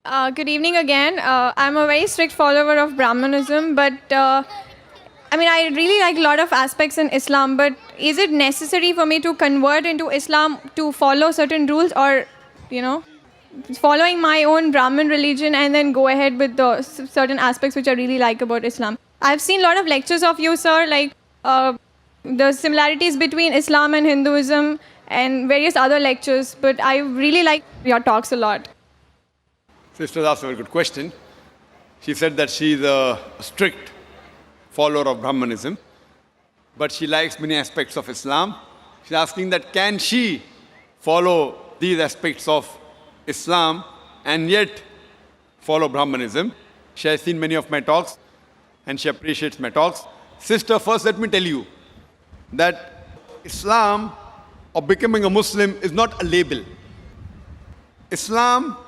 Good evening again. I'm a very strict follower of Brahmanism, but I really like a lot of aspects in Islam. But is it necessary for me to convert into Islam to follow certain rules, or, you know, following my own Brahmin religion and then go ahead with the certain aspects which I really like about Islam? I've seen a lot of lectures of you, sir, like the similarities between Islam and Hinduism and various other lectures. But I really like your talks a lot. Sister asked a very good question. She said that she is a strict follower of Brahmanism, but she likes many aspects of Islam. She's asking that can she follow these aspects of Islam and yet follow Brahmanism? She has seen many of my talks and she appreciates my talks. Sister, first let me tell you that Islam or becoming a Muslim is not a label. Islam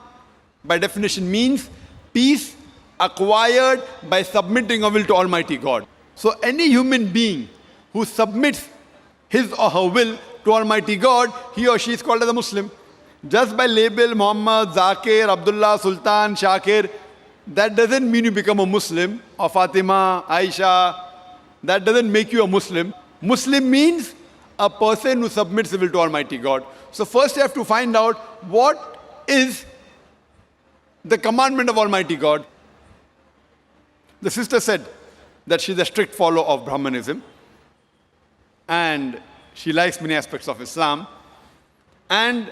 by definition means peace acquired by submitting our will to Almighty God. So any human being who submits his or her will to Almighty God, he or she is called as a Muslim. Just by label Muhammad, Zakir, Abdullah, Sultan, Shakir, that doesn't mean you become a Muslim, or Fatima, Aisha. That doesn't make you a Muslim. Muslim means a person who submits his will to Almighty God. So first you have to find out what is the commandment of Almighty God. The sister said that she's a strict follower of Brahmanism and she likes many aspects of Islam, and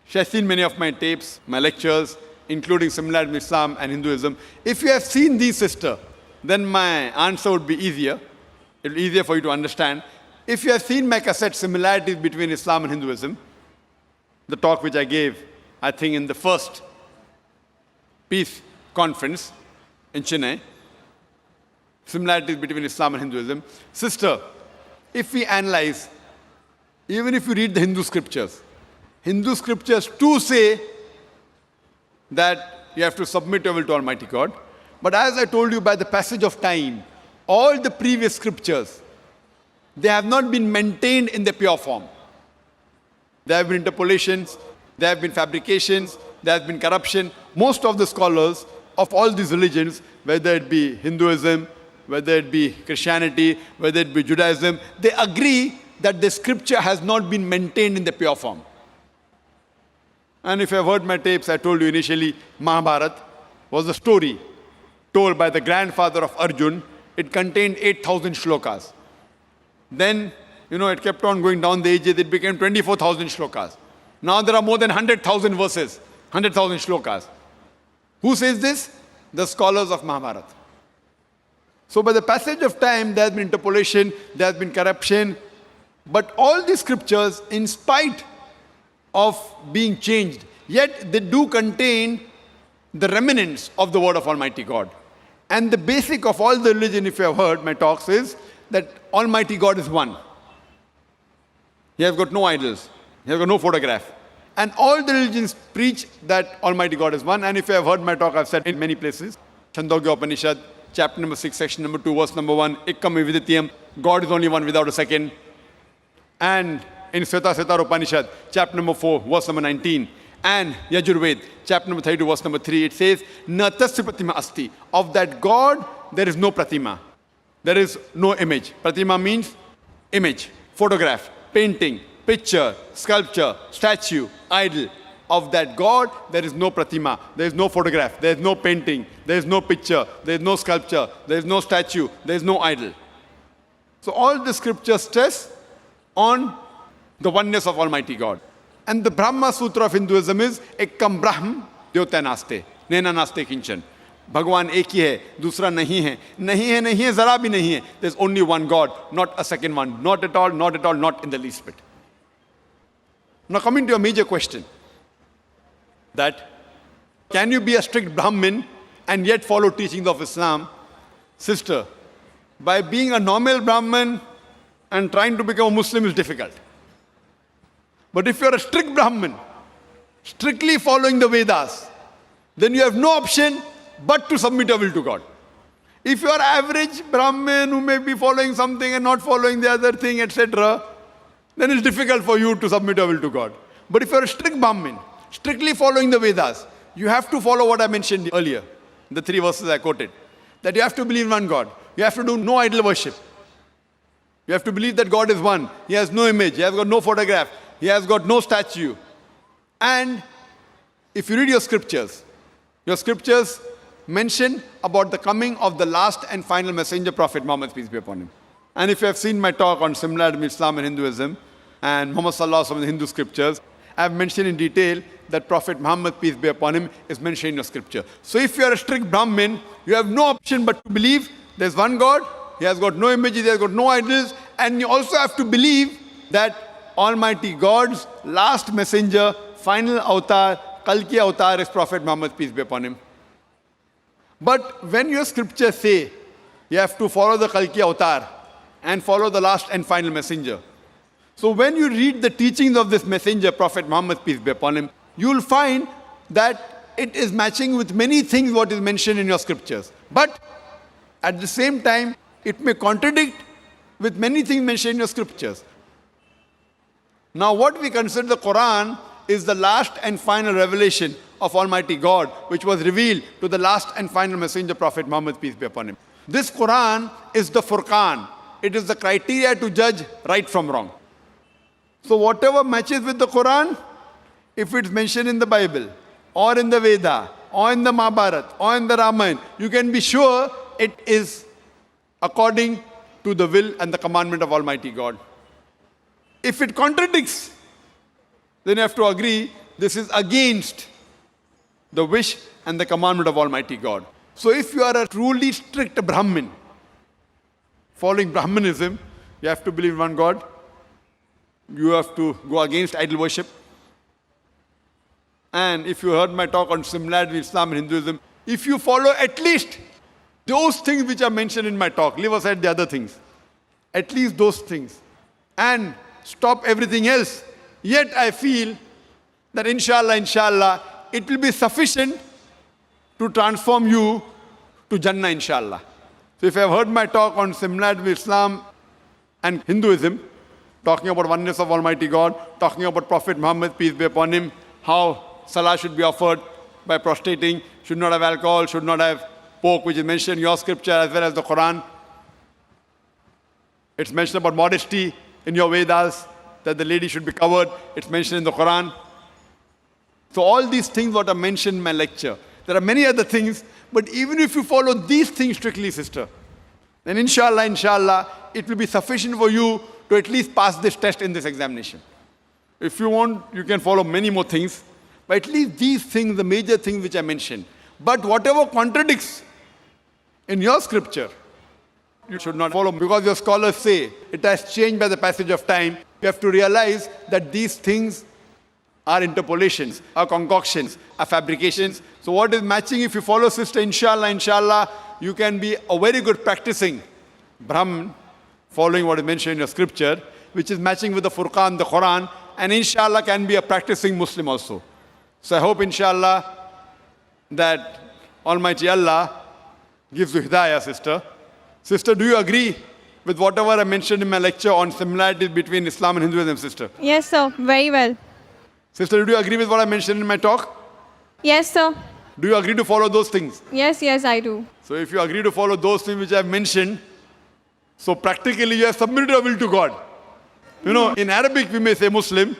she has seen many of my tapes, my lectures, including similarities in Islam and Hinduism. If you have seen these, sister, then my answer would be easier. It will be easier for you to understand. If you have seen my cassette, Similarities Between Islam and Hinduism, the talk which I gave, I think in the first Peace Conference in Chennai, similarities between Islam and Hinduism. Sister, if we analyze, even if you read the Hindu scriptures too say that you have to submit your will to Almighty God. But as I told you, by the passage of time, all the previous scriptures, they have not been maintained in the pure form. There have been interpolations, there have been fabrications, there has been corruption. Most of the scholars of all these religions, whether it be Hinduism, whether it be Christianity, whether it be Judaism, they agree that the scripture has not been maintained in the pure form. And if you have heard my tapes, I told you initially, Mahabharata was a story told by the grandfather of Arjun. It contained 8,000 shlokas. Then, it kept on going down the ages, it became 24,000 shlokas. Now there are more than 100,000 verses. 100,000 shlokas. Who says this? The scholars of Mahabharata. So by the passage of time, there has been interpolation, there has been corruption, but all these scriptures, in spite of being changed, yet they do contain the remnants of the word of Almighty God. And the basic of all the religion, if you have heard my talks, is that Almighty God is one. He has got no idols. He has got no photograph. And all the religions preach that Almighty God is one. And if you have heard my talk, I've said in many places. Chandogya Upanishad, chapter number 6, section number 2, verse number 1, Ikkam Vividitiyam, God is only one without a second. And in Svetasvatara Upanishad, chapter number 4, verse number 19, and Yajurved, chapter number 32, verse number 3, it says, Na tasya pratima asti. Of that God, there is no pratima. There is no image. Pratima means image, photograph, painting, picture, sculpture, statue, idol. Of that God, there is no pratima, there is no photograph, there is no painting, there is no picture, there is no sculpture, there is no statue, there is no idol. So all the scriptures stress on the oneness of Almighty God. And the Brahma Sutra of Hinduism is Ekkam Brahm Dyotya Naste, Nena Naste Kinchan. Bhagwan ek hi hai, dusra nahi hai. Nahi hai, nahi hai, zara bhi nahi hai. There's only one God, not a second one. Not at all, not at all, not in the least bit. Now coming to a major question, that can you be a strict Brahmin and yet follow teachings of Islam? Sister, by being a normal Brahmin and trying to become a Muslim is difficult. But if you're a strict Brahmin, strictly following the Vedas, then you have no option but to submit your will to God. If you are average Brahmin who may be following something and not following the other thing, etc., then it's difficult for you to submit your will to God. But if you're a strict Brahmin, strictly following the Vedas, you have to follow what I mentioned earlier, the 3 verses I quoted. That you have to believe in one God. You have to do no idol worship. You have to believe that God is one. He has no image. He has got no photograph. He has got no statue. And if you read your scriptures mention about the coming of the last and final messenger, Prophet Muhammad, peace be upon him. And if you have seen my talk on similarity between Islam and Hinduism and Muhammad Sallallahu Alaihi Wasallam in the Hindu scriptures, I have mentioned in detail that Prophet Muhammad, peace be upon him, is mentioned in your scripture. So if you are a strict Brahmin, you have no option but to believe there's one God, he has got no images, he has got no idols, and you also have to believe that Almighty God's last messenger, final avatar, Kalki avatar is Prophet Muhammad, peace be upon him. But when your scriptures say you have to follow the Kalki avatar and follow the last and final messenger, so when you read the teachings of this messenger, Prophet Muhammad, peace be upon him, you will find that it is matching with many things what is mentioned in your scriptures. But at the same time, it may contradict with many things mentioned in your scriptures. Now what we consider the Quran is the last and final revelation of Almighty God, which was revealed to the last and final messenger, Prophet Muhammad, peace be upon him. This Quran is the Furqan. It is the criteria to judge right from wrong. So whatever matches with the Quran, if it's mentioned in the Bible, or in the Veda, or in the Mahabharata, or in the Ramayana, you can be sure it is according to the will and the commandment of Almighty God. If it contradicts, then you have to agree this is against the wish and the commandment of Almighty God. So if you are a truly strict Brahmin, following Brahmanism, you have to believe in one God. You have to go against idol worship. And if you heard my talk on similarity between Islam and Hinduism, if you follow at least those things which are mentioned in my talk, leave aside the other things, at least those things, and stop everything else, yet I feel that inshallah, it will be sufficient to transform you to Jannah, inshallah. So if you have heard my talk on similarity between Islam and Hinduism, talking about oneness of Almighty God, talking about Prophet Muhammad, peace be upon him, how salah should be offered by prostrating, should not have alcohol, should not have pork, which is mentioned in your scripture as well as the Quran. It's mentioned about modesty in your Vedas, that the lady should be covered. It's mentioned in the Quran. So all these things what are mentioned in my lecture. There are many other things, but even if you follow these things strictly, sister, then inshallah, it will be sufficient for you to at least pass this test in this examination. If you want, you can follow many more things, but at least these things, the major things which I mentioned. But whatever contradicts in your scripture, you should not follow, because your scholars say it has changed by the passage of time. You have to realize that these things are interpolations, are concoctions, are fabrications. So what is matching, if you follow sister, inshallah, you can be a very good practicing Brahman, following what is mentioned in your scripture, which is matching with the Furqan, the Quran, and inshallah can be a practicing Muslim also. So I hope inshallah that Almighty Allah gives you hidayah, sister. Sister, do you agree with whatever I mentioned in my lecture on similarities between Islam and Hinduism, sister? Yes, sir. Very well. Sister, do you agree with what I mentioned in my talk? Yes, sir. Do you agree to follow those things? Yes, I do. So if you agree to follow those things which I have mentioned, so practically you have submitted your will to God. You know, in Arabic we may say Muslim.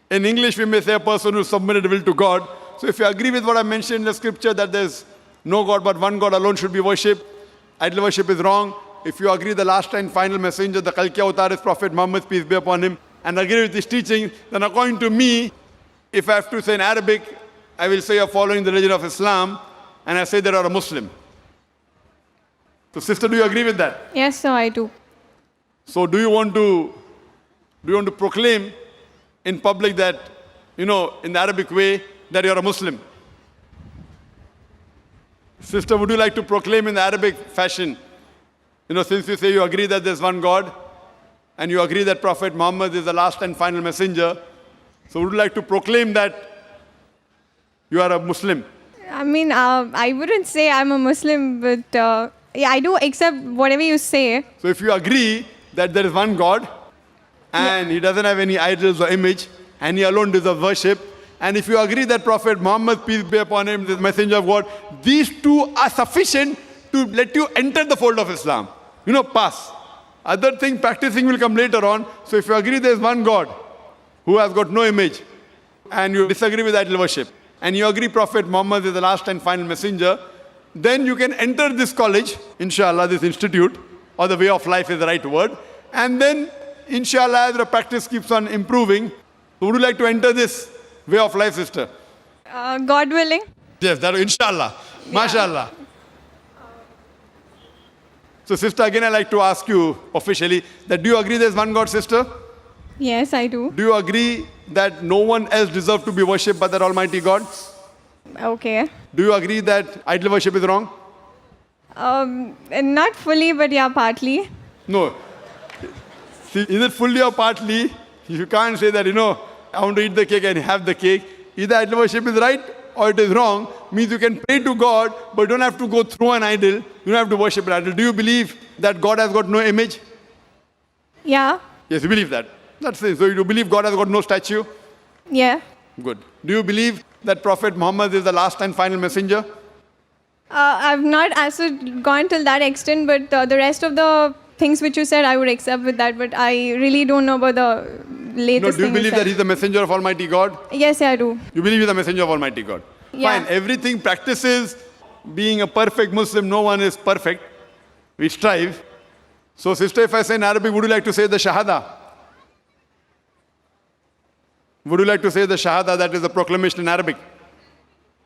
In English we may say a person who submitted will to God. So if you agree with what I mentioned in the scripture that there's no God but one God alone should be worshipped, idol worship is wrong. If you agree the last and final messenger, the Kalki avatar is Prophet Muhammad, peace be upon him, and agree with his teaching, then according to me, if I have to say in Arabic, I will say you're following the religion of Islam, and I say that you're a Muslim. So sister, do you agree with that? Yes, sir, I do. So do you want to proclaim in public that, in the Arabic way, that you're a Muslim? Sister, would you like to proclaim in the Arabic fashion, since you say you agree that there's one God, and you agree that Prophet Muhammad is the last and final messenger, so would you like to proclaim that you are a Muslim? I mean, I wouldn't say I'm a Muslim, but yeah, I do accept whatever you say. So if you agree that there is one God, and He doesn't have any idols or image, and He alone deserves worship, And if you agree that Prophet Muhammad, peace be upon him, is the messenger of God, these two are sufficient to let you enter the fold of Islam. Pass. Other thing, practicing will come later on. So if you agree there is one God who has got no image, and you disagree with idol worship, and you agree Prophet Muhammad is the last and final messenger, then you can enter this college, inshallah, this institute, or the way of life is the right word. And then, inshallah, as the practice keeps on improving, would you like to enter this way of life, sister? God willing. Yes, that inshallah. MashaAllah. So, sister, again, I'd like to ask you officially that do you agree there's one God, sister? Yes, I do. Do you agree that no one else deserves to be worshipped but that Almighty God? Okay. Do you agree that idol worship is wrong? Not fully, but yeah, partly. No. See, is it fully or partly? You can't say that, I want to eat the cake and have the cake. Either idol worship is right or it is wrong. Means you can pray to God, but you don't have to go through an idol. You don't have to worship an idol. Do you believe that God has got no image? Yeah. Yes, you believe that. That's it. So you believe God has got no statue? Yeah. Good. Do you believe that Prophet Muhammad is the last and final messenger? I've not gone till that extent, but the rest of the things which you said, I would accept with that. But I really don't know about the latest No, do you thing believe that he's the messenger of Almighty God? Yes, I do. You believe he's the messenger of Almighty God? Yeah. Fine. Everything practices being a perfect Muslim. No one is perfect. We strive. So, sister, if I say in Arabic, would you like to say the Shahada? Would you like to say the Shahada, that is the proclamation in Arabic?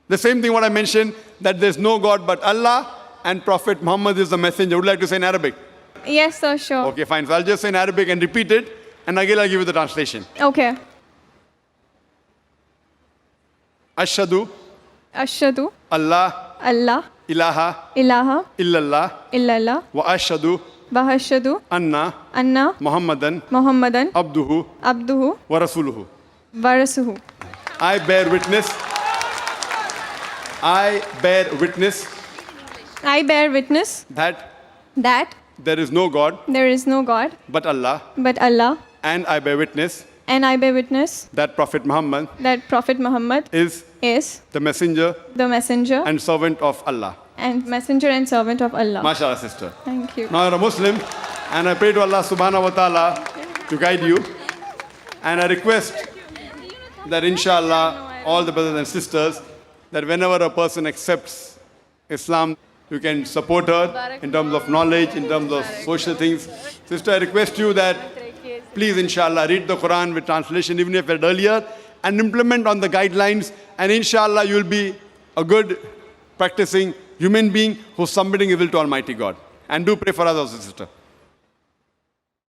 The same thing what I mentioned, that there's no God but Allah and Prophet Muhammad is the messenger. Would you like to say in Arabic? Yes, sir, sure. Okay, fine. So I'll just say in Arabic and repeat it, and again I'll give you the translation. Okay. Ashhadu Ashhadu Allah Allah ilaha ilaha illallah illallah wa ashhadu wa ashhadu anna anna Muhammadan Muhammadan abduhu abduhu wa rasuluhu. wa rasuhu. I bear witness. I bear witness I bear witness that that there is no God there is no God but Allah, but Allah, and I bear witness and I bear witness that Prophet Muhammad that Prophet Muhammad is is the messenger the messenger and servant of Allah. and messenger and servant of Allah. MashaAllah, sister. Thank you. Now you're a Muslim, and I pray to Allah subhanahu wa ta'ala to guide you. And I request that inshallah, all the brothers and sisters, that whenever a person accepts Islam, you can support her in terms of knowledge, in terms of social things. Sister, I request you that please, inshallah, read the Quran with translation, even if you read earlier, and implement on the guidelines, and inshallah, you will be a good practicing human being who's submitting his will to Almighty God. And do pray for us also, sister.